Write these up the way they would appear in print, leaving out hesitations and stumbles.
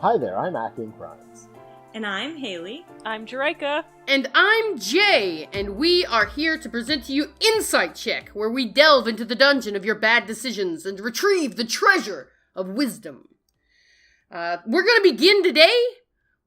Hi there, I'm Acting Crimes. And I'm Haley. I'm Jareka. And I'm Jay, and we are here to present to you Insight Check, where we delve into the dungeon of your bad decisions and retrieve the treasure of wisdom. We're going to begin today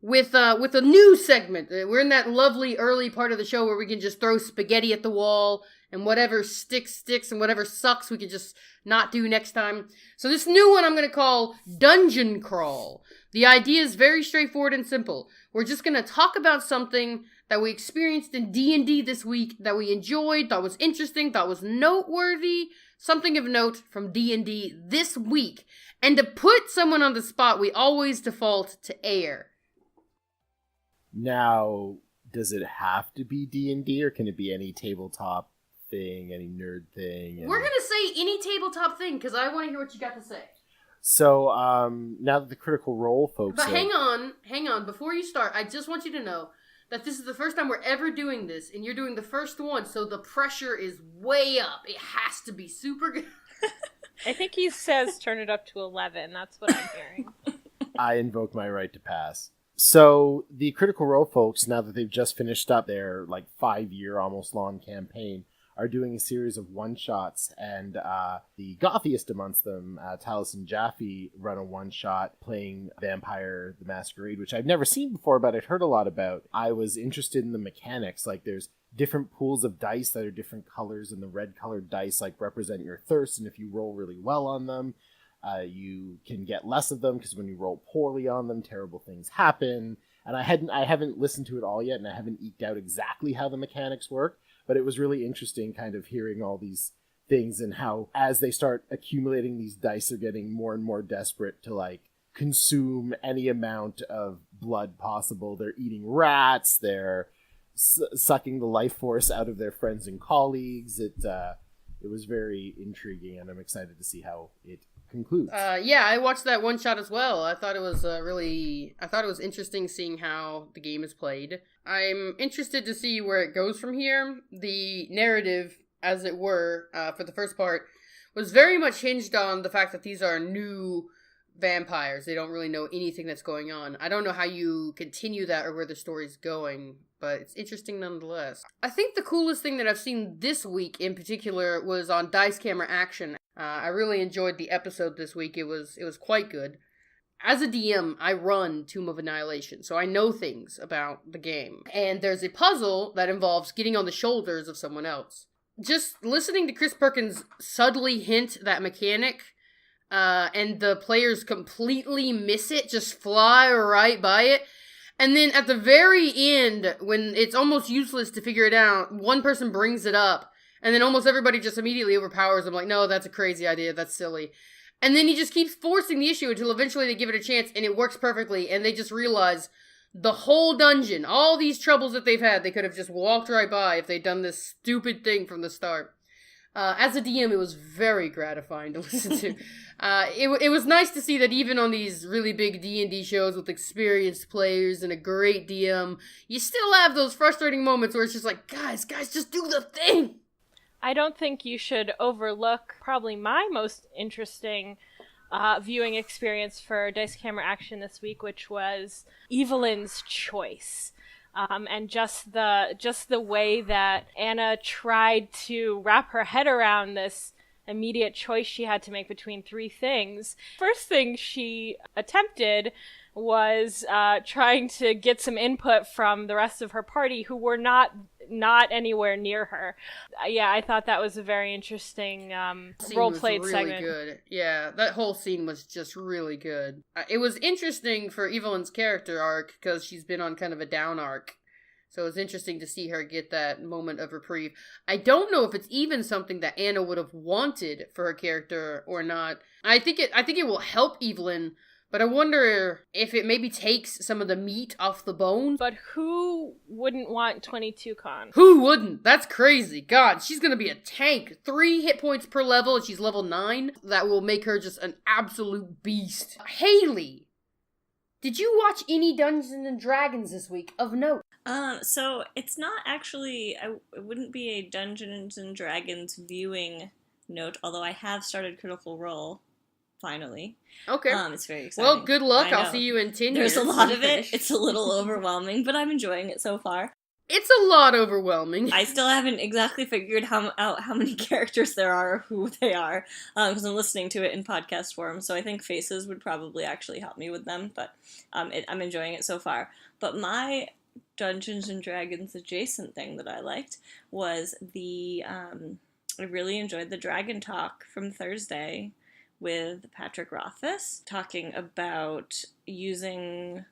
with a new segment. We're in that lovely early part of the show where we can just throw spaghetti at the wall, and whatever sticks, and whatever sucks, we can just not do next time. So this new one I'm going to call Dungeon Crawl. The idea is very straightforward and simple. We're just going to talk about something that we experienced in D&D this week that we enjoyed, thought was interesting, thought was noteworthy, something of note from D&D this week. And to put someone on the spot, we always default to air. Now, does it have to be D&D, or can it be any tabletop thing, any nerd thing? We're going to say any tabletop thing, because I want to hear what you got to say. So, now that the Critical Role folks... But hang on, before you start, I just want you to know that this is the first time we're ever doing this, and you're doing the first one, so the pressure is way up. It has to be super good. I think he says turn it up to 11, that's what I'm hearing. I invoke my right to pass. So, the Critical Role folks, now that they've just finished up their, 5-year, almost long campaign, are doing a series of one-shots, and the gothiest amongst them, Talis and Jaffe, run a one-shot playing Vampire the Masquerade, which I've never seen before, but I'd heard a lot about. I was interested in the mechanics, there's different pools of dice that are different colors, and the red-colored dice, represent your thirst, and if you roll really well on them, you can get less of them, because when you roll poorly on them, terrible things happen. And I haven't listened to it all yet, and I haven't eked out exactly how the mechanics work, but it was really interesting kind of hearing all these things and how as they start accumulating these dice, they're getting more and more desperate to consume any amount of blood possible. They're eating rats. They're sucking the life force out of their friends and colleagues. It was very intriguing, and I'm excited to see how it concludes. Yeah, I watched that one shot as well. I thought it was interesting seeing how the game is played. I'm interested to see where it goes from here. The narrative, as it were, for the first part, was very much hinged on the fact that these are new vampires. They don't really know anything that's going on. I don't know how you continue that or where the story's going, but it's interesting nonetheless. I think the coolest thing that I've seen this week in particular was on Dice Camera Action. I really enjoyed the episode this week. It was quite good. As a DM, I run Tomb of Annihilation, so I know things about the game. And there's a puzzle that involves getting on the shoulders of someone else. Just listening to Chris Perkins subtly hint that mechanic, and the players completely miss it, just fly right by it. And then at the very end, when it's almost useless to figure it out, one person brings it up, and then almost everybody just immediately overpowers them, no, that's a crazy idea, that's silly. And then he just keeps forcing the issue until eventually they give it a chance, and it works perfectly, and they just realize the whole dungeon, all these troubles that they've had, they could have just walked right by if they'd done this stupid thing from the start. As a DM, it was very gratifying to listen to. It was nice to see that even on these really big D&D shows with experienced players and a great DM, you still have those frustrating moments where it's just guys, just do the thing! I don't think you should overlook probably my most interesting viewing experience for Dice Camera Action this week, which was Evelyn's choice. And just the way that Anna tried to wrap her head around this immediate choice she had to make between three things. First thing she attempted was trying to get some input from the rest of her party who were not anywhere near her. Yeah, I thought that was a very interesting role-played really segment. Good. Yeah, that whole scene was just really good. It was interesting for Evelyn's character arc because she's been on kind of a down arc. So it was interesting to see her get that moment of reprieve. I don't know if it's even something that Anna would have wanted for her character or not. I think it will help Evelyn, but I wonder if it maybe takes some of the meat off the bone. But who wouldn't want 22 con? Who wouldn't? That's crazy. God, she's gonna be a tank. 3 hit points per level, and she's level 9. That will make her just an absolute beast. Haley, did you watch any Dungeons and Dragons this week of note? So it's not actually, it wouldn't be a Dungeons and Dragons viewing note, although I have started Critical Role. finally. Okay. It's very exciting. Well, good luck. I I'll know. see you in 10 There's years. a lot of it. It's a little overwhelming, but I'm enjoying it so far. It's a lot overwhelming. I still haven't exactly figured out how many characters there are or who they are, because I'm listening to it in podcast form, so I think faces would probably actually help me with them, but I'm enjoying it so far. But my Dungeons & Dragons adjacent thing that I liked was I really enjoyed the Dragon Talk from Thursday with Patrick Rothfuss, talking about using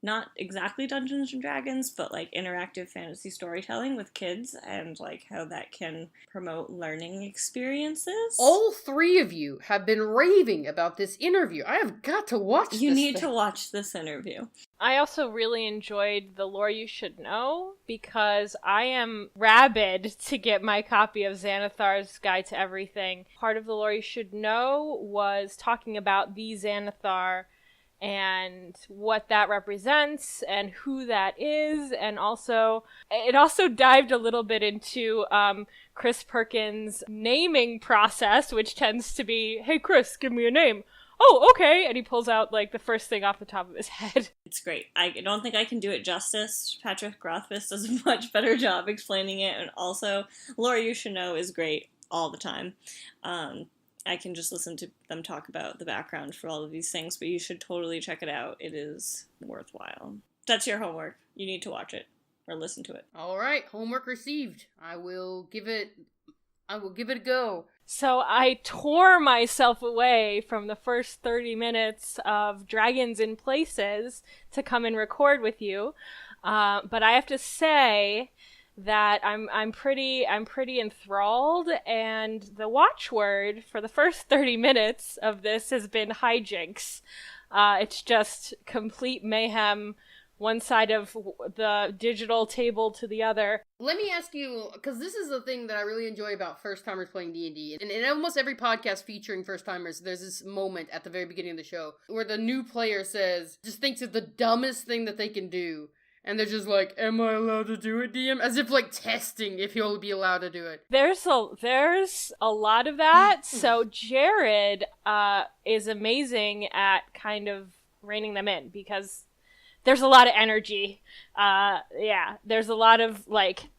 not exactly Dungeons and Dragons, but like interactive fantasy storytelling with kids and like how that can promote learning experiences. All three of you have been raving about this interview. I have got to watch this. You need to watch this interview. I also really enjoyed the Lore You Should Know because I am rabid to get my copy of Xanathar's Guide to Everything. Part of the Lore You Should Know was talking about the Xanathar and what that represents and who that is, and it also dived a little bit into Chris Perkins' naming process, which tends to be, hey Chris, give me a name. Oh, okay, and he pulls out like the first thing off the top of his head. It's great. I don't think I can do it justice. Patrick Rothfuss does a much better job explaining it, and also Lore You Should Know is great all the time. I can just listen to them talk about the background for all of these things, but you should totally check it out. It is worthwhile. That's your homework. You need to watch it or listen to it. All right, homework received. I will give it a go. So I tore myself away from the first 30 minutes of Dragons in Places to come and record with you. But I have to say that I'm pretty enthralled, and the watchword for the first 30 minutes of this has been hijinks. It's just complete mayhem, one side of the digital table to the other. Let me ask you, because this is the thing that I really enjoy about first-timers playing D&D, and in almost every podcast featuring first-timers, there's this moment at the very beginning of the show where the new player just thinks of the dumbest thing that they can do. And they're just like, am I allowed to do it, DM? As if, like, testing if he'll be allowed to do it. There's a lot of that. So Jared is amazing at kind of reining them in because there's a lot of energy. There's a lot of, like,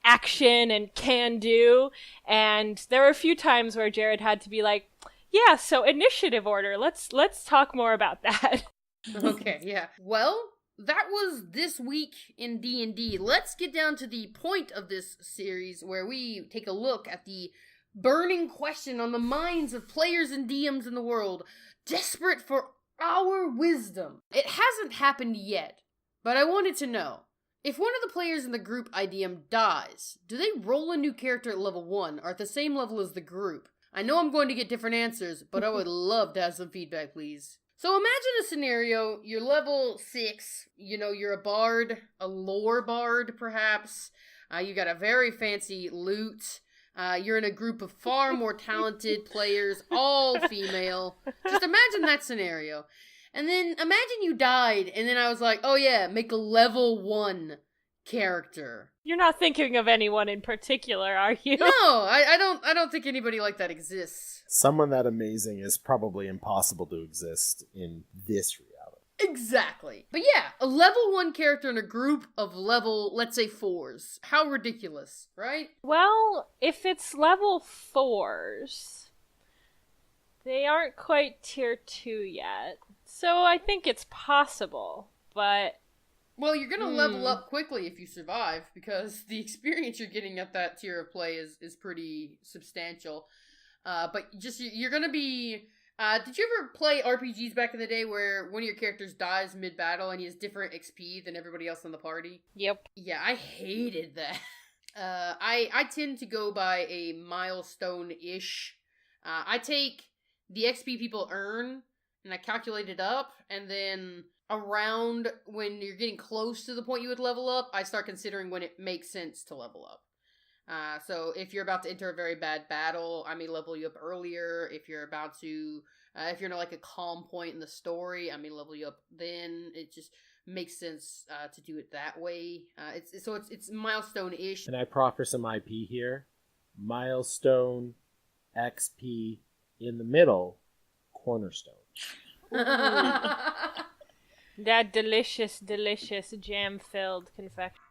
action and can do. And there were a few times where Jared had to be like, yeah, so initiative order. Let's talk more about that. Okay, yeah. Well, that was this week in D&D. Let's get down to the point of this series where we take a look at the burning question on the minds of players and DMs in the world, desperate for our wisdom. It hasn't happened yet, but I wanted to know, if one of the players in the group IDM dies, do they roll a new character at level 1 or at the same level as the group? I know I'm going to get different answers, but I would love to have some feedback, please. So imagine a scenario, you're level 6, you're a bard, a lore bard perhaps, you got a very fancy loot, you're in a group of far more talented players, all female. Just imagine that scenario. And then imagine you died, and then I was like, oh yeah, make a level 1 character. You're not thinking of anyone in particular, are you? No, I don't think anybody like that exists. Someone that amazing is probably impossible to exist in this reality. Exactly. But yeah, a level 1 character in a group of level, let's say 4s. How ridiculous, right? Well, if it's level 4s, they aren't quite tier 2 yet. So I think it's possible, but... Well, you're gonna level up quickly if you survive, because the experience you're getting at that tier of play is pretty substantial. But you're gonna be... did you ever play RPGs back in the day where one of your characters dies mid-battle and he has different XP than everybody else in the party? Yep. Yeah, I hated that. I tend to go by a milestone-ish. I take the XP people earn, and I calculate it up, and then around when you're getting close to the point you would level up, I start considering when it makes sense to level up. So if you're about to enter a very bad battle, I may level you up earlier. If you're about to, if you're in like a calm point in the story, I may level you up then. It just makes sense to do it that way. It's milestone-ish. Can I proffer some IP here? Milestone, XP, in the middle, cornerstone. That delicious, delicious jam-filled confection.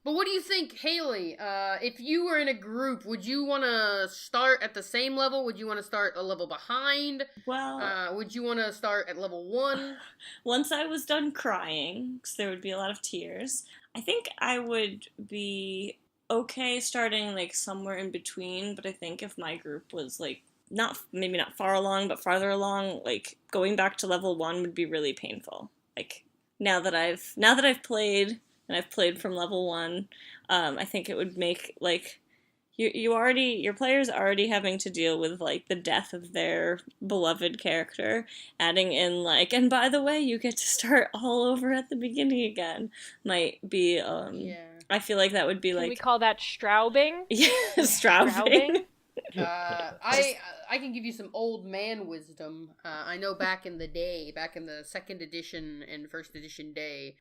But what do you think, Haley? If you were in a group, would you want to start at the same level? Would you want to start a level behind? Well, Would you want to start at level 1? once I was done crying, because there would be a lot of tears, I think I would be okay starting like somewhere in between. But I think if my group was like maybe not far along, but farther along, like going back to level 1 would be really painful. Like now that I've played. And I've played from level 1. I think it would make like your players already having to deal with like the death of their beloved character, adding in like, and by the way, you get to start all over at the beginning again. Might be Yeah. I feel like that would be Can like we call that Straubing? yeah, Straubing. I can give you some old man wisdom. I know back in the day, back in the 2nd edition and 1st edition day,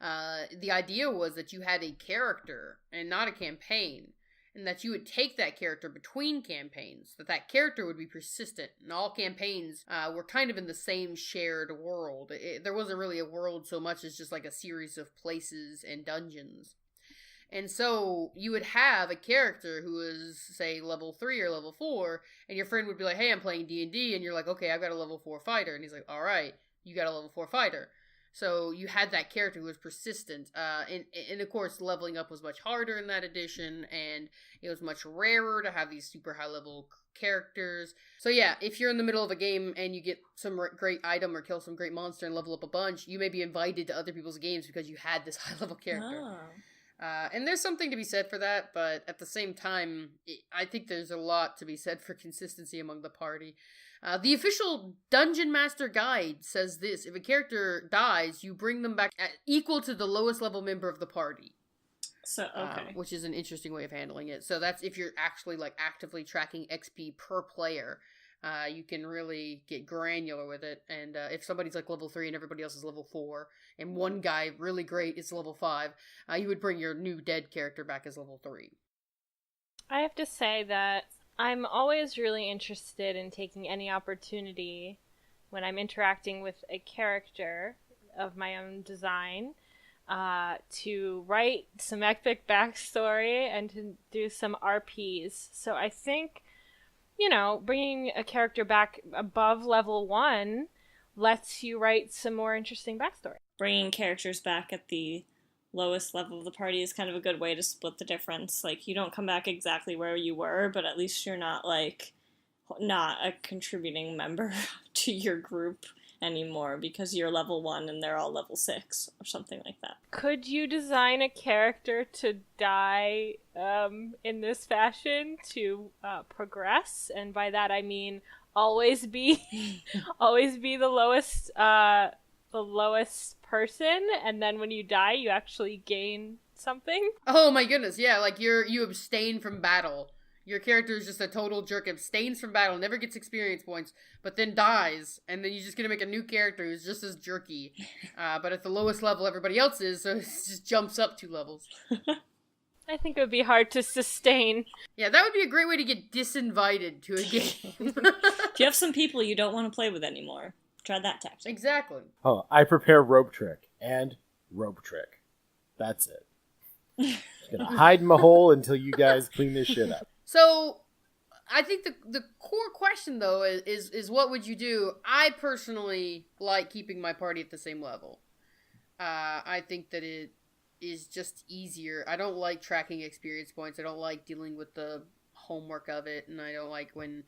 the idea was that you had a character and not a campaign, and that you would take that character between campaigns, that character would be persistent, and all campaigns were kind of in the same shared world. There wasn't really a world so much as just like a series of places and dungeons. And so you would have a character who is, say, level 3 or level 4, and your friend would be like, hey, I'm playing D&D, and you're like, okay, I've got a level 4 fighter. And he's like, all right, you got a level 4 fighter. So you had that character who was persistent. And of course, leveling up was much harder in that edition, and it was much rarer to have these super high-level characters. So yeah, if you're in the middle of a game and you get some great item or kill some great monster and level up a bunch, you may be invited to other people's games because you had this high-level character. Oh. And there's something to be said for that, but at the same time, I think there's a lot to be said for consistency among the party. The official Dungeon Master Guide says this: if a character dies, you bring them back at equal to the lowest level member of the party. So okay. Which is an interesting way of handling it. So that's if you're actually like actively tracking XP per player. You can really get granular with it, and if somebody's like level 3 and everybody else is level 4, and one guy really great is level 5, you would bring your new dead character back as level 3. I have to say that I'm always really interested in taking any opportunity when I'm interacting with a character of my own design to write some epic backstory and to do some RPs. So I think, bringing a character back above level 1 lets you write some more interesting backstory. Bringing characters back at the lowest level of the party is kind of a good way to split the difference. Like, you don't come back exactly where you were, but at least you're not a contributing member to your group anymore because you're level 1 and they're all level 6 or something like that. Could you design a character to die in this fashion to progress? And by that I mean always be the lowest person, and then when you die you actually gain something? Oh my goodness, yeah, like you abstain from battle. Your character is just a total jerk, abstains from battle, never gets experience points, but then dies, and then you're just gonna make a new character who's just as jerky, but at the lowest level everybody else is, so it just jumps up 2 levels. I think it would be hard to sustain. Yeah, that would be a great way to get disinvited to a game. If you have some people you don't want to play with anymore, try that tactic. Exactly. Oh, I prepare rope trick and rope trick. That's it. Just gonna hide in my hole until you guys clean this shit up. So, I think the core question, though, is what would you do? I personally like keeping my party at the same level. I think that it is just easier. I don't like tracking experience points. I don't like dealing with the homework of it, and I don't like when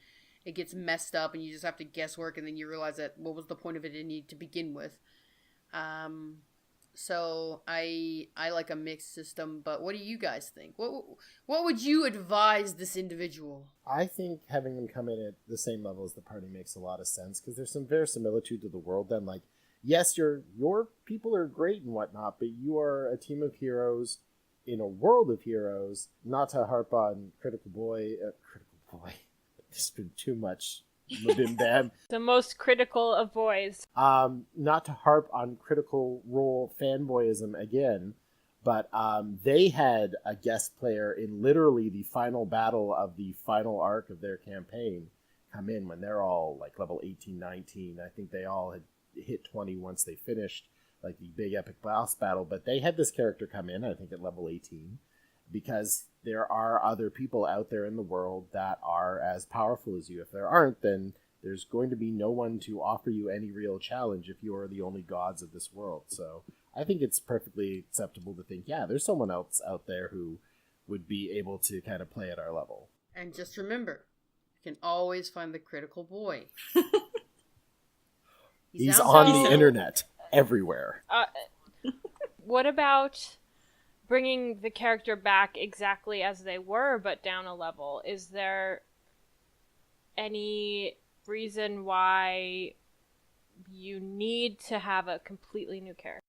it gets messed up and you just have to guesswork and then you realize that what was the point of it to begin with. So I like a mixed system, but what do you guys think? What would you advise this individual? I think having them come in at the same level as the party makes a lot of sense, because there's some verisimilitude to the world then. Like, yes, your people are great and whatnot, but you are a team of heroes in a world of heroes. Not to harp on Critical Boy. There's been too much Mabim Bam. The most critical of boys. Not to harp on Critical Role fanboyism again, but they had a guest player in literally the final battle of the final arc of their campaign come in when they're all like level 18, 19. I think they all had hit 20 once they finished like the big epic boss battle, but they had this character come in, I think at level 18, because there are other people out there in the world that are as powerful as you. If there aren't, then there's going to be no one to offer you any real challenge if you are the only gods of this world. So I think it's perfectly acceptable to think, yeah, there's someone else out there who would be able to kind of play at our level. And just remember, you can always find the critical boy. He's on the internet everywhere. What about bringing the character back exactly as they were, but down a level? Is there any reason why you need to have a completely new character?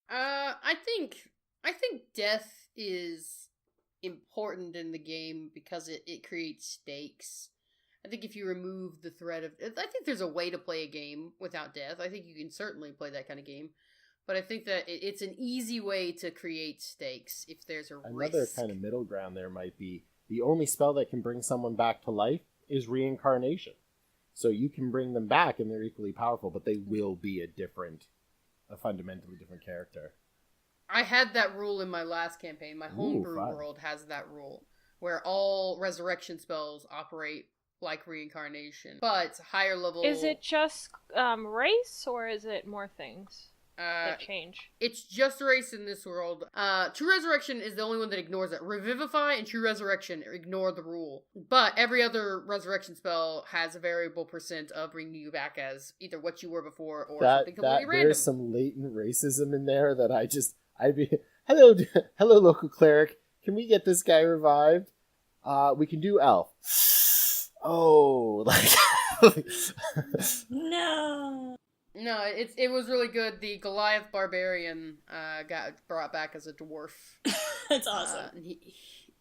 I think death is important in the game because it creates stakes. I think if you remove the threat of... I think there's a way to play a game without death. I think you can certainly play that kind of game. But I think that it's an easy way to create stakes if there's a risk. Another kind of middle ground there might be the only spell that can bring someone back to life is reincarnation. So you can bring them back and they're equally powerful, but they will be a fundamentally different character. I had that rule in my last campaign. My homebrew world has that rule, where all resurrection spells operate like reincarnation, but higher level... Is it just race, or is it more things that change? It's just race in this world. True Resurrection is the only one that ignores it. Revivify and True Resurrection ignore the rule. But every other resurrection spell has a variable percent of bringing you back as either what you were before or something completely random. There's some latent racism in there that I'd be... Hello, local cleric. Can we get this guy revived? We can do elf. Oh, like... No. No, it was really good. The Goliath Barbarian got brought back as a dwarf. That's awesome.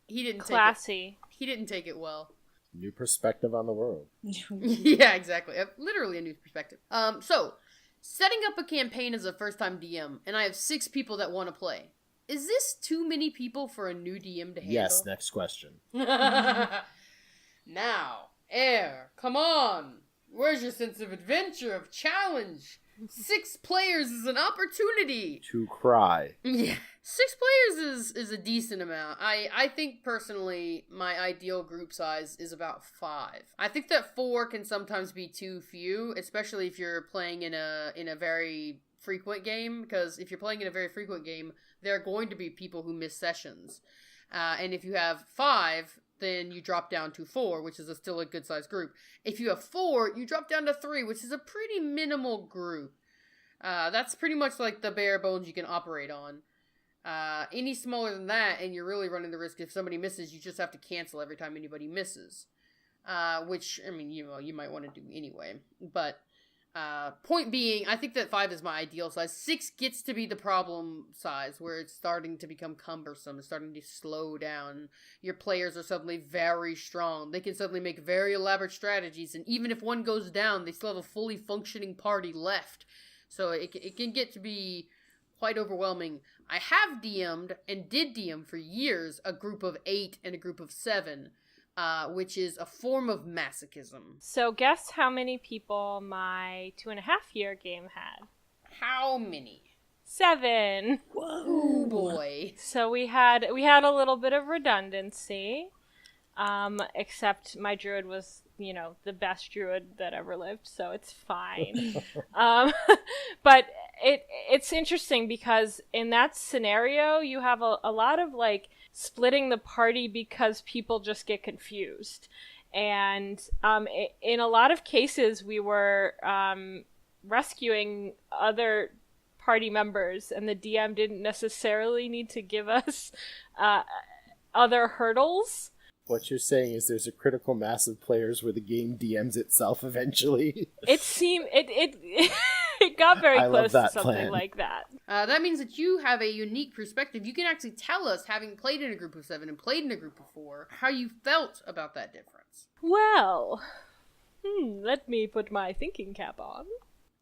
He didn't classy. He didn't take it well. New perspective on the world. Yeah, exactly. Literally a new perspective. So, setting up a campaign as a first-time DM, and I have 6 people that want to play. Is this too many people for a new DM to handle? Yes, next question. Now, Air, come on. Where's your sense of adventure, of challenge? 6 players is an opportunity to cry. Yeah, 6 players is a decent amount. I think personally my ideal group size is about 5. I think that 4 can sometimes be too few, especially if you're playing in a very frequent game. Because if you're playing in a very frequent game, there are going to be people who miss sessions, and if you have 5. Then you drop down to 4, which is still a good-sized group. If you have 4, you drop down to 3, which is a pretty minimal group. That's pretty much like the bare bones you can operate on. Any smaller than that, and you're really running the risk if somebody misses, you just have to cancel every time anybody misses. Which, I mean, you might want to do anyway. But, point being, I think that 5 is my ideal size. 6 gets to be the problem size, where it's starting to become cumbersome. It's starting to slow down. Your players are suddenly very strong. They can suddenly make very elaborate strategies, and even if one goes down, they still have a fully functioning party left. So it can get to be quite overwhelming. I have DM'd, and did DM for years, a group of 8 and a group of 7. Which is a form of masochism. So guess how many people my 2.5-year game had? How many? 7. Whoa, boy. So we had a little bit of redundancy, except my druid was, the best druid that ever lived, so it's fine. But it's interesting because in that scenario, you have a lot of, splitting the party because people just get confused. And in a lot of cases, we were rescuing other party members, and the DM didn't necessarily need to give us other hurdles. What you're saying is there's a critical mass of players where the game DMs itself eventually. It seemed... It got very close to something plan. like that. That means that you have a unique perspective. You can actually tell us, having played in a group of 7 and played in a group of 4, how you felt about that difference. Well, let me put my thinking cap on.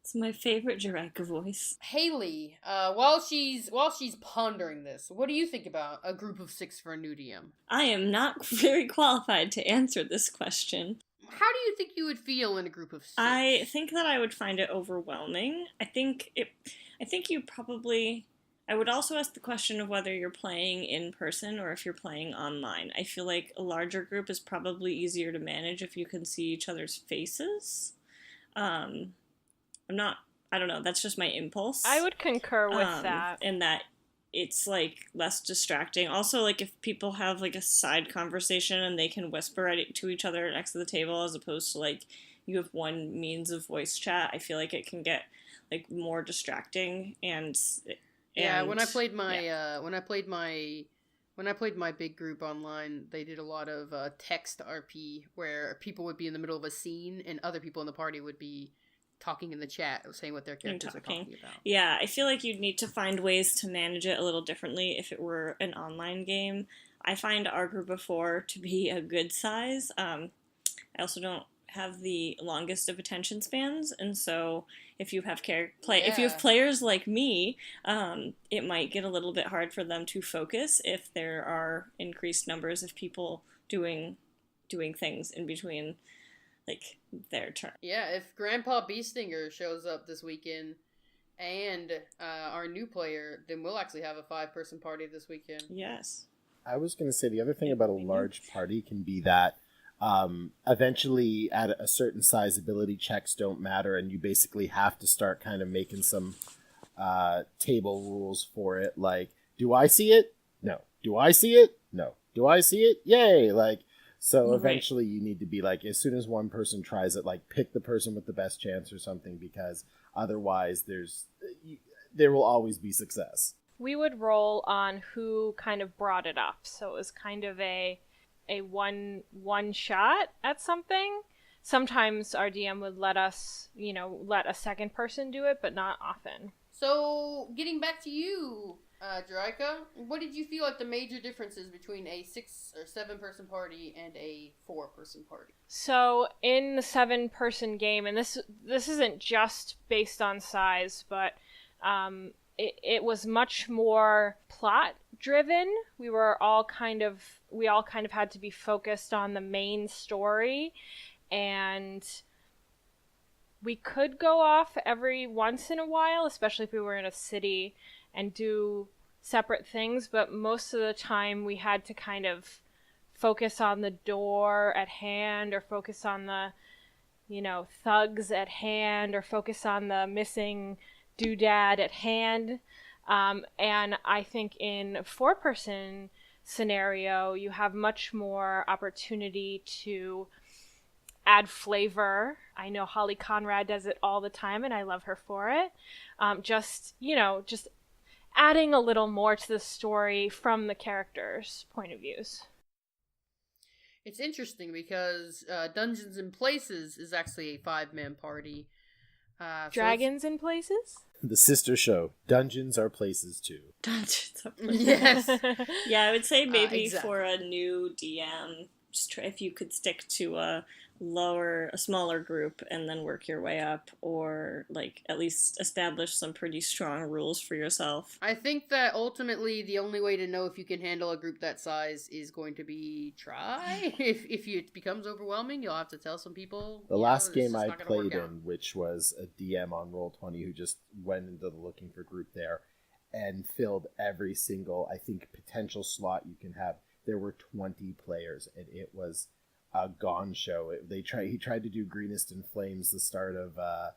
It's my favorite Jiraiya voice. Haley, while she's pondering this, what do you think about a group of 6 for a new DM? I am not very qualified to answer this question. How do you think you would feel in a group of 6? I think that I would find it overwhelming. I think you probably. I would also ask the question of whether you're playing in person or if you're playing online. I feel like a larger group is probably easier to manage if you can see each other's faces. I'm not. I don't know. That's just my impulse. I would concur with that. And that it's like less distracting. Also, like if people have like a side conversation and they can whisper to each other next to the table, as opposed to like you have one means of voice chat, I feel like it can get like more distracting. And when I played my when I played my big group online, they did a lot of text RP where people would be in the middle of a scene and other people in the party would be talking in the chat, saying what their characters are talking about. Yeah, I feel like you'd need to find ways to manage it a little differently if it were an online game. I find our group of 4 to be a good size. I also don't have the longest of attention spans, and so if you have if you have players like me, it might get a little bit hard for them to focus if there are increased numbers of people doing things in between like their turn. Yeah, if Grandpa Beestinger shows up this weekend and our new player, then we'll actually have a 5-person party this weekend. Yes. I was going to say the other thing about a large party can be that eventually at a certain size, ability checks don't matter, and you basically have to start kind of making some table rules for it. Like, do I see it? No. Do I see it? No. Do I see it? Yay! Like, so eventually you need to be like, as soon as one person tries it, like pick the person with the best chance or something, because otherwise there will always be success. We would roll on who kind of brought it up, so it was kind of a one shot at something. Sometimes our DM would let us, let a second person do it, but not often. So, getting back to you, Draika, what did you feel like the major differences between a 6 or 7-person party and a 4-person party? So, in the 7-person game, and this isn't just based on size, but it was much more plot driven. We all kind of had to be focused on the main story, and we could go off every once in a while, especially if we were in a city, and do separate things, but most of the time we had to kind of focus on the door at hand, or focus on the, thugs at hand, or focus on the missing doodad at hand. And I think in 4-person scenario, you have much more opportunity to add flavor. I know Holly Conrad does it all the time, and I love her for it. Just adding a little more to the story from the characters' point of views. It's interesting because Dungeons and Places is actually a 5-man party. Dragons in Places? The sister show, Dungeons Are Places Too. Dungeons Are Places. Yes. Yeah, I would say maybe exactly. for a new DM, just try if you could stick to a smaller group and then work your way up, or like at least establish some pretty strong rules for yourself. I think that ultimately the only way to know if you can handle a group that size is going to be try. If it becomes overwhelming, you'll have to tell some people. The last game I played in, which was a DM on Roll20 who just went into the looking for group there and filled every single, I think, potential slot you can have. There were 20 players, and it was a gone show. He tried to do Greenest in Flames, the start of I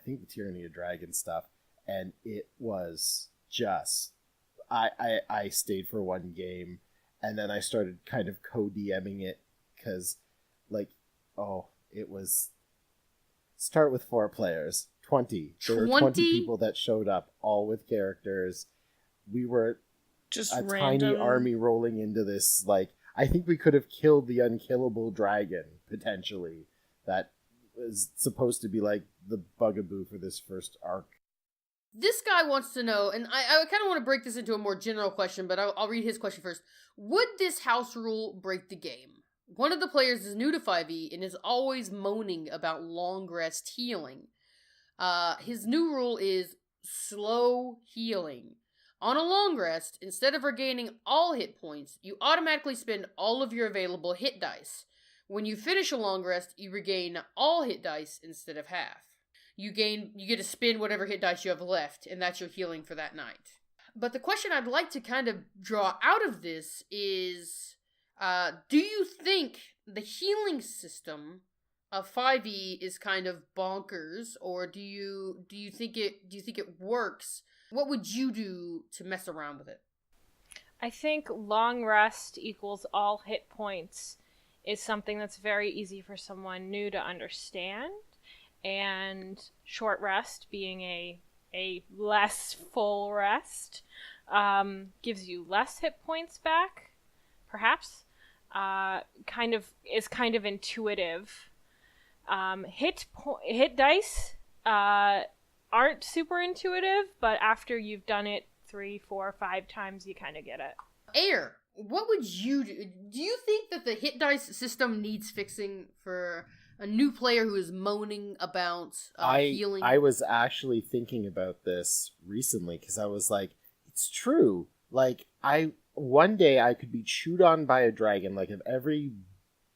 think the Tyranny of Dragons stuff, and it was just I stayed for one game, and then I started kind of co-DMing it because it was start with 4 players, 20. There were 20 people that showed up, all with characters. We were just a random tiny army rolling into this, I think we could have killed the unkillable dragon, potentially. That was supposed to be the bugaboo for this first arc. This guy wants to know, and I kind of want to break this into a more general question, but I'll read his question first. Would this house rule break the game? One of the players is new to 5e and is always moaning about long rest healing. His new rule is slow healing. On a long rest, instead of regaining all hit points, you automatically spend all of your available hit dice. When you finish a long rest, you regain all hit dice instead of half. You get to spin whatever hit dice you have left, and that's your healing for that night. But the question I'd like to kind of draw out of this is, do you think the healing system of 5e is kind of bonkers, or do you think it works? What would you do to mess around with it? I think long rest equals all hit points is something that's very easy for someone new to understand, and short rest being a less full rest gives you less hit points back, perhaps. Kind of intuitive. Hit dice aren't super intuitive, but after you've done it 3, 4, 5 times, you kind of get it. Air, what would you do? Do you think that the hit dice system needs fixing for a new player who is moaning about healing? I was actually thinking about this recently because I was like, it's true. Like, one day I could be chewed on by a dragon, like if every,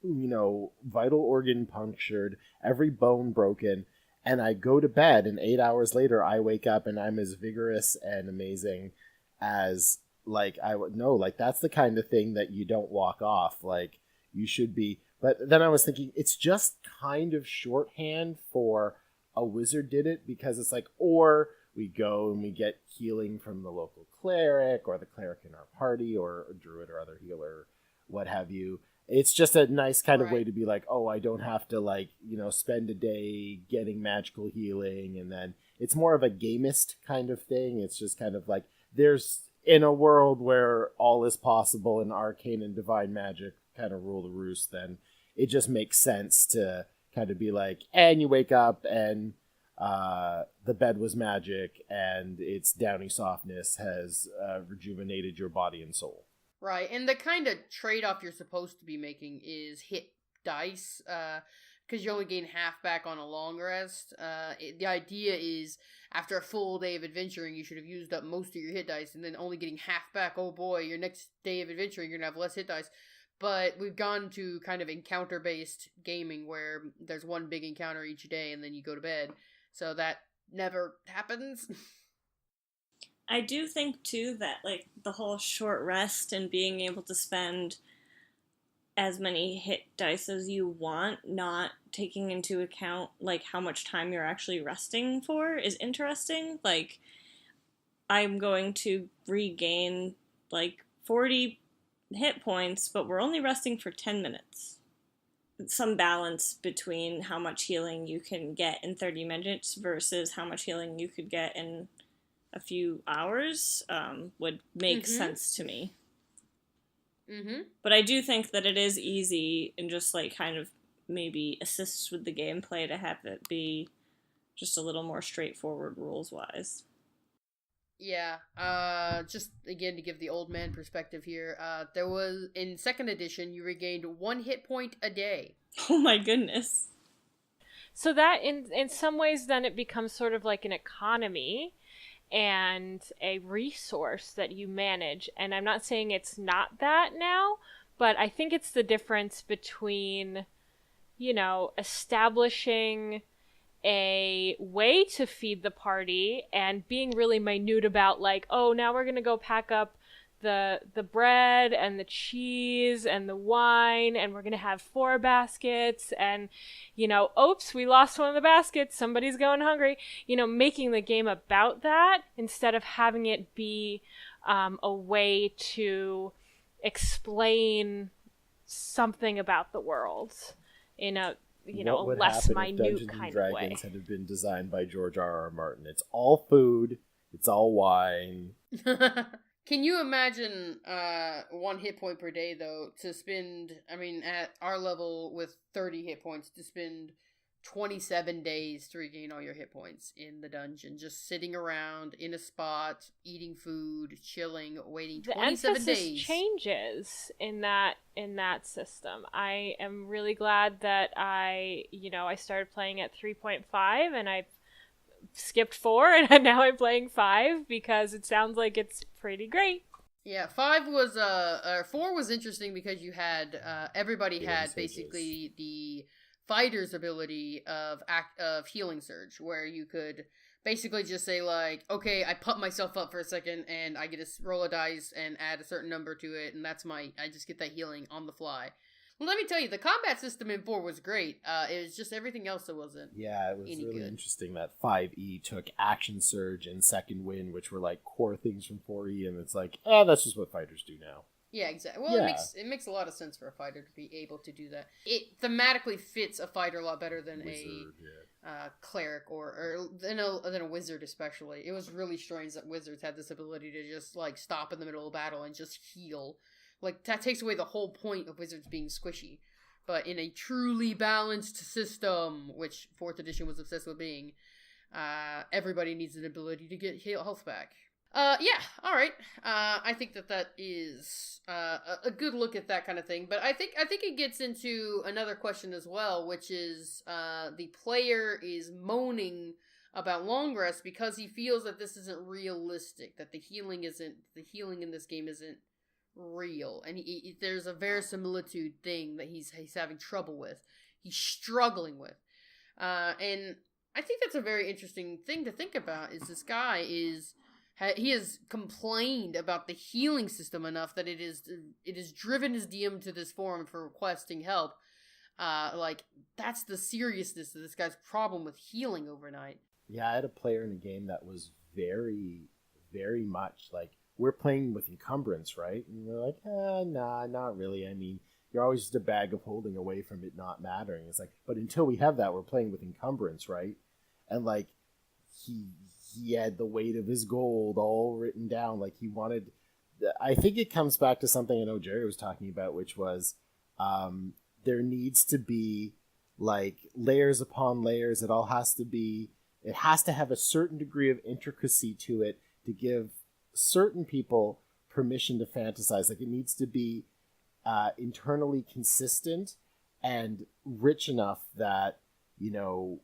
vital organ punctured, every bone broken, and I go to bed, and 8 hours later I wake up and I'm as vigorous and amazing as, like, I would know. Like, that's the kind of thing that you don't walk off. Like, you should be. But then I was thinking, it's just kind of shorthand for a wizard did it, because it's like, or we go and we get healing from the local cleric, or the cleric in our party, or a druid or other healer, what have you. It's just a nice kind of way to be like, oh, I don't have to, spend a day getting magical healing. And then it's more of a gamist kind of thing. It's just kind of like, there's, in a world where all is possible and arcane and divine magic kind of rule the roost, then it just makes sense to kind of be like, and you wake up and the bed was magic and its downy softness has rejuvenated your body and soul. Right, and the kind of trade-off you're supposed to be making is hit dice, because you only gain half back on a long rest. The idea is, after a full day of adventuring, you should have used up most of your hit dice, and then only getting half back, oh boy, your next day of adventuring, you're going to have less hit dice. But we've gone to kind of encounter-based gaming, where there's one big encounter each day, and then you go to bed. So that never happens. I do think, too, that, the whole short rest and being able to spend as many hit dice as you want, not taking into account, how much time you're actually resting for, is interesting. I'm going to regain, 40 hit points, but we're only resting for 10 minutes. Some balance between how much healing you can get in 30 minutes versus how much healing you could get in a few hours would make sense to me. Mm-hmm. But I do think that it is easy and just kind of maybe assists with the gameplay to have it be just a little more straightforward rules-wise. Yeah, just again to give the old man perspective here, there was, in 2nd edition, you regained 1 hit point a day. Oh my goodness. So that, in some ways, then it becomes sort of like an economy and a resource that you manage. And I'm not saying it's not that now, but I think it's the difference between, establishing a way to feed the party and being really minute about now we're going to go pack up the bread and the cheese and the wine, and we're going to have 4 baskets, and, oops, we lost one of the baskets, somebody's going hungry, making the game about that instead of having it be a way to explain something about the world in a less minute kind of way. Dragons had have been designed by George R.R. Martin. It's all food, it's all wine. Can you imagine 1 hit point per day, though, to spend, at our level with 30 hit points, to spend 27 days to regain all your hit points in the dungeon, just sitting around in a spot, eating food, chilling, waiting 27 days. The emphasis changes in that system. I am really glad that I started playing at 3.5 and I skipped 4 and now I'm playing 5 because it sounds like it's pretty great. Yeah, 4 was interesting because you had everybody had basically the fighter's ability of healing surge, where you could basically just say like, okay, I pump myself up for a second and I get to roll a dice and add a certain number to it, and I just get that healing on the fly. Well, let me tell you, the combat system in 4 was great. It was just everything else that wasn't. Yeah, it was really really good. interesting that 5e took Action Surge and Second Wind, which were like core things from 4e, and it's like, that's just what fighters do now. Yeah, exactly. Well, Yeah. it makes a lot of sense for a fighter to be able to do that. It thematically fits a fighter a lot better than Wizard, a cleric or than a wizard, especially. It was really strange that wizards had this ability to just like stop in the middle of battle and just heal. Like that takes away the whole point of wizards being squishy. But in a truly balanced system, which 4th edition was obsessed with being, everybody needs an ability to get health back. Yeah, alright. I think that is a good look at that kind of thing. But I think it gets into another question as well, which is the player is moaning about long rest because he feels that this isn't realistic, that the healing in this game isn't real, and there's a verisimilitude thing that he's having trouble with. He's struggling with, and I think that's a very interesting thing to think about. Is this guy he has complained about the healing system enough that it has driven his DM to this forum for requesting help. Like that's the seriousness of this guy's problem with healing overnight. Yeah, I had a player in a game that was very, very much like, we're playing with encumbrance, right? And we're like, nah, not really. I mean, you're always just a bag of holding away from it not mattering. It's like, but until we have that, we're playing with encumbrance, right? And like, he had the weight of his gold all written down. Like he wanted, I think it comes back to something I know Jerry was talking about, which was there needs to be like layers upon layers. It has to have a certain degree of intricacy to it to give certain people permission to fantasize. Like it needs to be internally consistent and rich enough that, you know,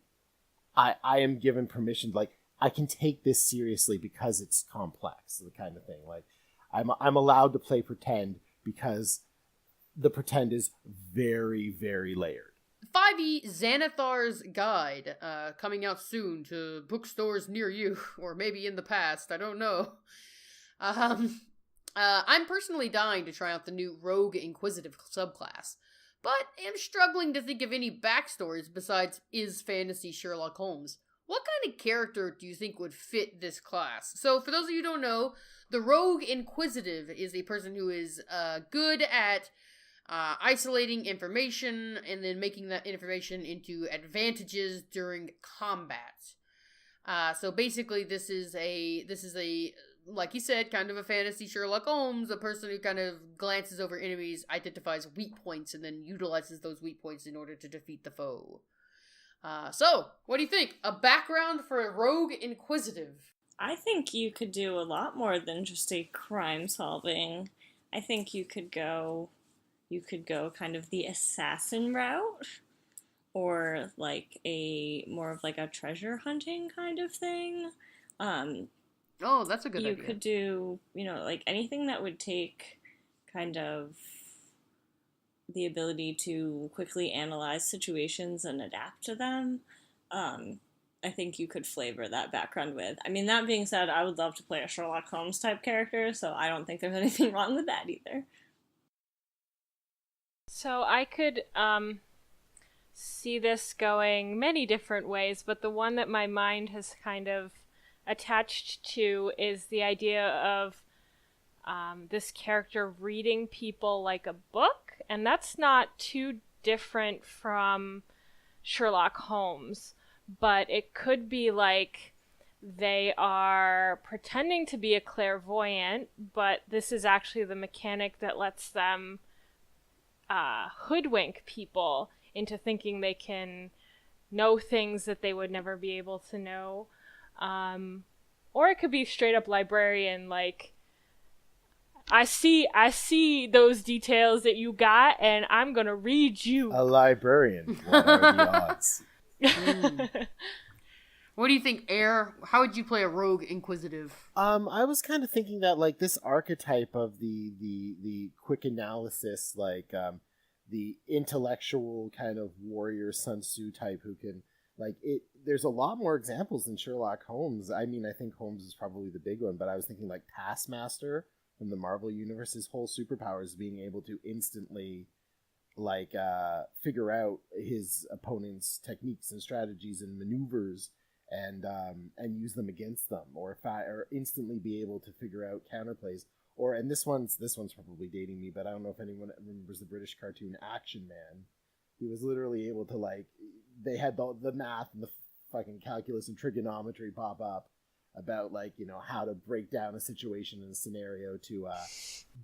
I am given permission, like I can take this seriously because it's complex, the kind of thing. Like I'm allowed to play pretend because the pretend is very, very layered. 5e Xanathar's Guide, coming out soon to bookstores near you, or maybe in the past, I don't know. I'm personally dying to try out the new Rogue Inquisitive subclass, but am struggling to think of any backstories besides is fantasy Sherlock Holmes. What kind of character do you think would fit this class? So, for those of you who don't know, the Rogue Inquisitive is a person who is good at isolating information and then making that information into advantages during combat. So basically, this is a like you said, kind of a fantasy Sherlock Holmes, a person who kind of glances over enemies, identifies weak points, and then utilizes those weak points in order to defeat the foe. So, what do you think? A background for a Rogue Inquisitive? I think you could do a lot more than just a crime solving. I think you could go kind of the assassin route, or like more of like a treasure hunting kind of thing. Oh, that's a good idea. You could do, like anything that would take kind of the ability to quickly analyze situations and adapt to them. I think you could flavor that background with. I mean, that being said, I would love to play a Sherlock Holmes type character, so I don't think there's anything wrong with that either. So I could see this going many different ways, but the one that my mind has kind of attached to is the idea of this character reading people like a book, and that's not too different from Sherlock Holmes, but it could be like they are pretending to be a clairvoyant, but this is actually the mechanic that lets them hoodwink people into thinking they can know things that they would never be able to know. Or it could be straight up librarian, like, I see those details that you got, and I'm gonna read you. A librarian. What are the odds? What do you think, Air? How would you play a rogue inquisitive? I was kind of thinking that like this archetype of the quick analysis, like the intellectual kind of warrior Sun Tzu type who can like it. There's a lot more examples than Sherlock Holmes. I mean, I think Holmes is probably the big one, but I was thinking like Taskmaster from the Marvel Universe. His whole superpower is being able to instantly like figure out his opponent's techniques and strategies and maneuvers and use them against them, or or instantly be able to figure out counterplays. Or and this one's probably dating me, but I don't know if anyone remembers the British cartoon Action Man. He was literally able to like they had the math and the fucking calculus and trigonometry pop up about like how to break down a situation in a scenario to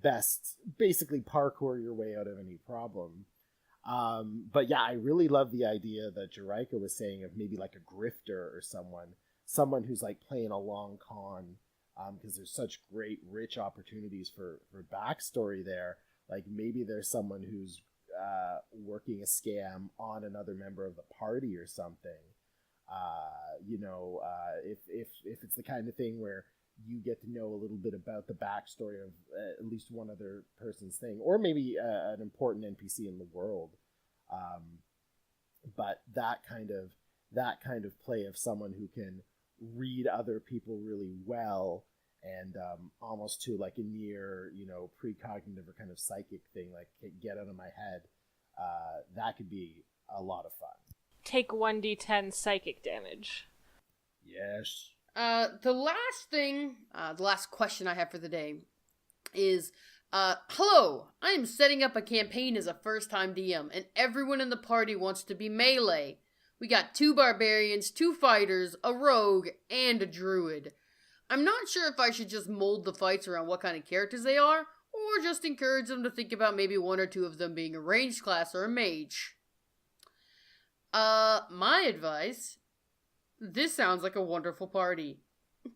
best basically parkour your way out of any problem. But yeah, I really love the idea that Jericho was saying of maybe like a grifter or someone who's like playing a long con, because there's such great rich opportunities for backstory there. Like maybe there's someone who's working a scam on another member of the party or something. If it's the kind of thing where you get to know a little bit about the backstory of at least one other person's thing, or maybe an important NPC in the world. But that kind of play of someone who can read other people really well and almost to like a near precognitive or kind of psychic thing, like get out of my head. That could be a lot of fun. Take 1d10 psychic damage. Yes. The last question I have for the day is, hello, I am setting up a campaign as a first-time DM, and everyone in the party wants to be melee. We got 2 barbarians, 2 fighters, a rogue, and a druid. I'm not sure if I should just mold the fights around what kind of characters they are, or just encourage them to think about maybe 1 or 2 of them being a ranged class or a mage. My advice... This sounds like a wonderful party.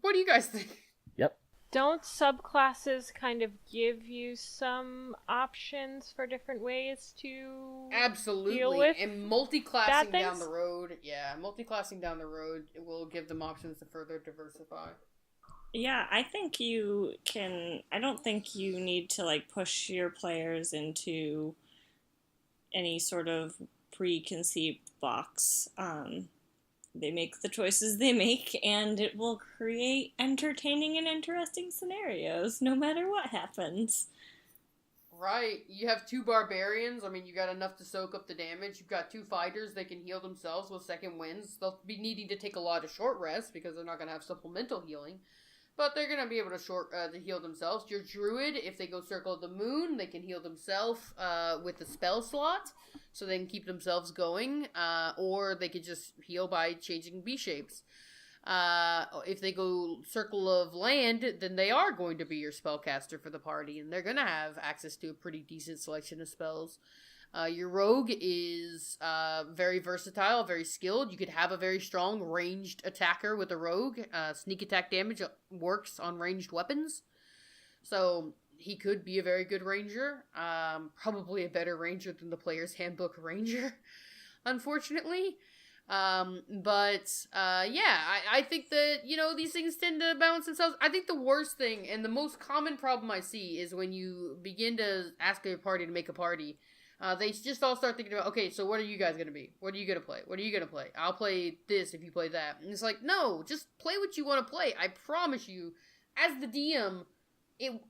What do you guys think? Yep. Don't subclasses kind of give you some options for different ways to Absolutely. deal with and multi-classing bad down things? the road. Yeah, multi-classing down the road will give them options to further diversify. Yeah, I think I don't think you need to like push your players into any sort of preconceived box. They make the choices they make, and it will create entertaining and interesting scenarios, no matter what happens. Right. You have 2 barbarians. I mean, you got enough to soak up the damage. You've got 2 fighters. They can heal themselves with second winds. They'll be needing to take a lot of short rests because they're not going to have supplemental healing. But they're going to be able to heal themselves. Your druid, if they go Circle of the Moon, they can heal themselves with the spell slot, so they can keep themselves going. Or they could just heal by changing B-shapes. If they go Circle of Land, then they are going to be your spellcaster for the party, and they're going to have access to a pretty decent selection of spells. Your rogue is very versatile, very skilled. You could have a very strong ranged attacker with a rogue. Sneak attack damage works on ranged weapons. So he could be a very good ranger. Probably a better ranger than the Player's Handbook Ranger, unfortunately. I think that, these things tend to balance themselves. I think the worst thing and the most common problem I see is when you begin to ask your party to make a party. They just all start thinking about, okay, so what are you guys going to be? What are you going to play? What are you going to play? I'll play this if you play that. And it's like, no, just play what you want to play. I promise you, as the DM,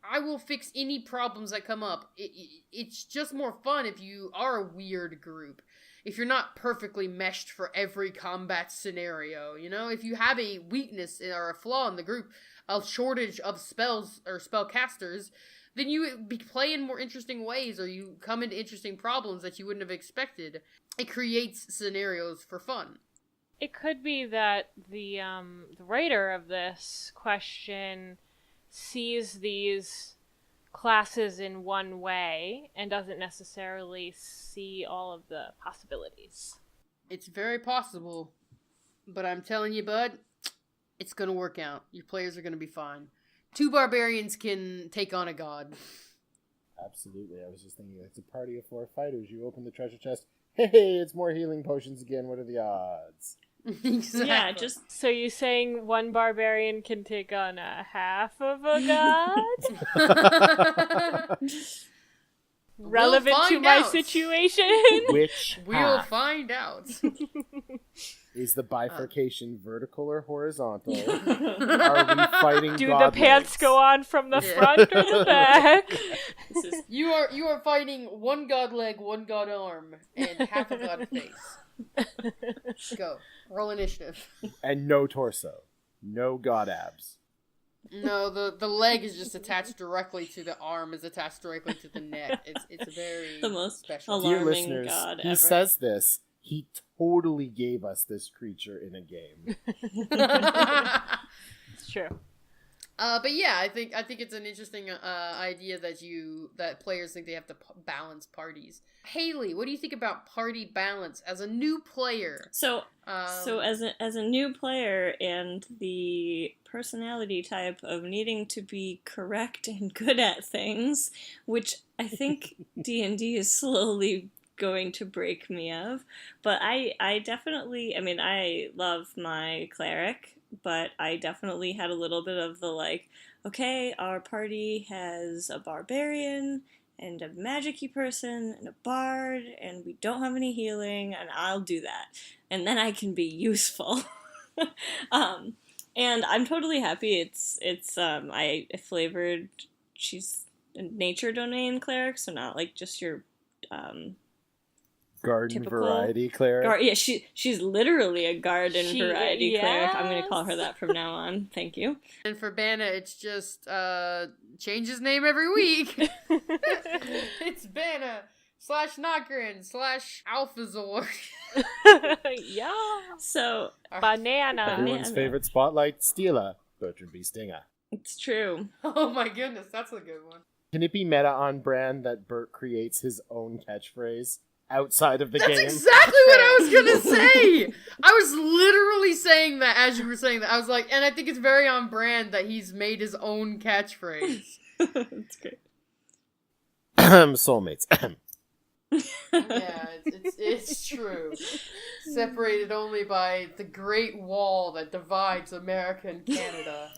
I will fix any problems that come up. It's just more fun if you are a weird group. If you're not perfectly meshed for every combat scenario, if you have a weakness or a flaw in the group, a shortage of spells or spellcasters, then you play in more interesting ways, or you come into interesting problems that you wouldn't have expected. It creates scenarios for fun. It could be that the writer of this question sees these classes in one way and doesn't necessarily see all of the possibilities. It's very possible, but I'm telling you, bud, it's gonna work out. Your players are gonna be fine. 2 barbarians can take on a god. Absolutely. I was just thinking, it's a party of 4 fighters. You open the treasure chest. Hey, it's more healing potions again. What are the odds? Exactly. Yeah, just So you saying one barbarian can take on a half of a god? Relevant to find my out. situation? Which We'll half? find out. Is the bifurcation vertical or horizontal? Are we fighting Do god the pants legs? go on from the Yeah. front or the back? this is You are fighting one god leg, one god arm, and half a god face. Go. Roll initiative. And no torso. No god abs. No, the leg is just attached directly to the arm, is attached directly to the neck. It's very the most special. Dear alarming listeners, god he ever. says this. He totally gave us this creature in a game. It's true. But yeah, I think it's an interesting idea that players think they have to balance parties. Haley, what do you think about party balance as a new player? So as a new player and the personality type of needing to be correct and good at things, which I think D&D is slowly going to break me of, but I definitely, I mean, I love my cleric, but I definitely had a little bit of the like, okay, our party has a barbarian and a magic-y person and a bard, and we don't have any healing, and I'll do that. And then I can be useful. And I'm totally happy. It's I flavored, she's a nature domain cleric, so not like just your Garden typical variety cleric. yeah, she's literally a garden variety cleric. I'm gonna call her yes. that from now on. Thank you. And for Banna, it's just change his name every week. It's Banna /Nokrin /Alphazor. Yeah. So Banana. Everyone's Banana. favorite spotlight, Steela. Bertrand B. Stinger. it's true. Oh my goodness, that's a good one. Can it be meta on brand that Bert creates his own catchphrase outside of the That's game? exactly what I was gonna say. I was literally saying that as you were saying that. I was like, and I think it's very on brand that he's made his own catchphrase. It's great. Soulmates. Yeah, it's true. Separated only by the Great Wall that divides America and Canada.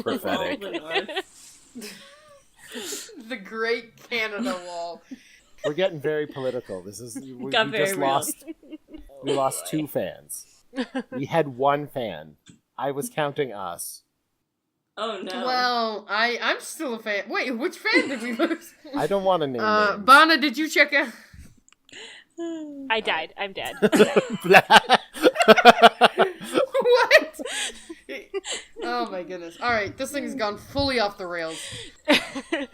Prophetic. All the North. The Great Canada Wall. We're getting very political. This is we Got very just real. lost. We lost 2 fans. We had 1 fan. I was counting us. Oh no. Well, I'm still a fan. Wait, which fan did we lose? I don't want to name names. Bana, did you check out? I died. I'm dead. What? Oh my goodness. Alright, this thing has gone fully off the rails. Whee!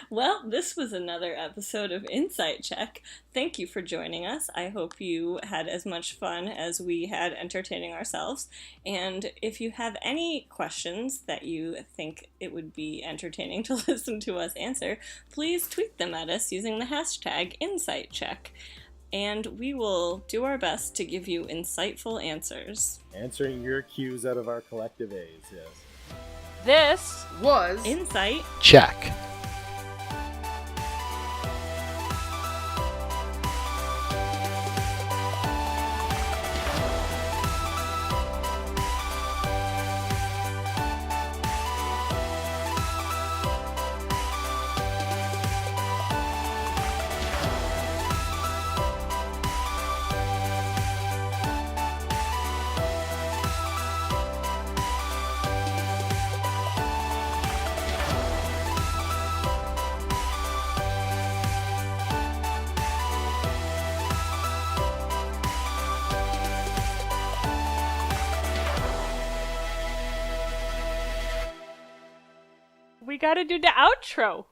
Well, this was another episode of Insight Check. Thank you for joining us. I hope you had as much fun as we had entertaining ourselves. And if you have any questions that you think it would be entertaining to listen to us answer, please tweet them at us using the hashtag InsightCheck. And we will do our best to give you insightful answers. Answering your cues out of our collective A's, yes. This Was Insight. Check. we gotta do the outro.